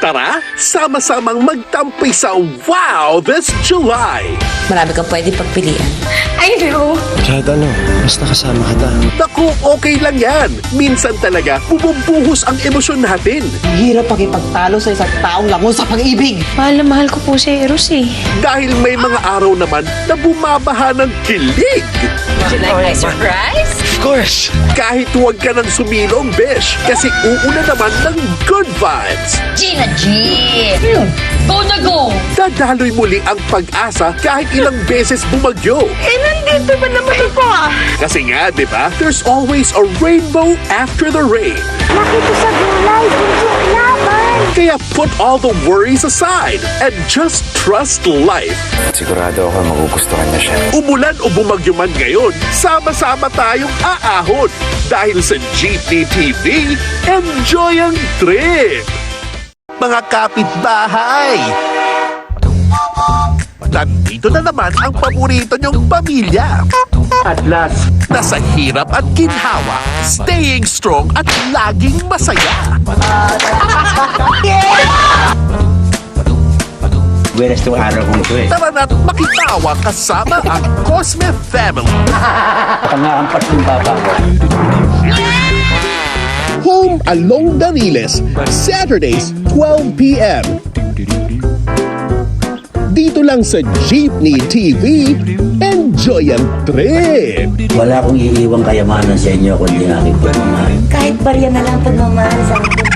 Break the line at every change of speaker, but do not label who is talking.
Tara, sama-samang magtampay sa Wow this July!
Marami kang pwede pagpilian.
I know.
Kahit ano, basta kasama kita.
Naku, okay lang yan. Minsan talaga, bumubuhos ang emosyon natin.
Hirap pakipagtalo sa isang taong langon sa pag-ibig.
Mahal na mahal ko po si Eros eh.
Dahil may mga araw naman na bumabaha ng kilig.
Would you like my surprise?
Of course!
Kahit huwag ka nang sumilong, besh. Kasi uuna naman ng good vibes.
Gina G! Go na go!
Dadaloy muli ang pag-asa kahit ilang beses bumagyo.
Eh, nandito ba naman ito ah?
Kasi nga, di ba, there's always a rainbow after the rain.
Nakita sa gulay, hindi laban.
Kaya put all the worries aside and just trust life.
Sigurado ako magugustuhan niya siya.
Umulan o bumagyo man ngayon, sama-sama tayong aahon. Dahil sa Jeepney TV, enjoy ang trip! Mga kapitbahay! Nandito na naman ang paborito niyong pamilya. At last, nasa hirap at ginhawa, staying strong at laging masaya.
Buenas tong araw kong ito eh.
Tara na't makitawa kasama ang Cosme Family.
Pangaampat ng baba ko.
Home along Daniles, Saturdays, 12 p.m. Dito lang sa Jeepney TV, enjoy ang trip!
Wala akong iiwang kayamanan sa inyo kundi ang aking pagmamahal.
Kahit barya na lang pagmamahal sa akin.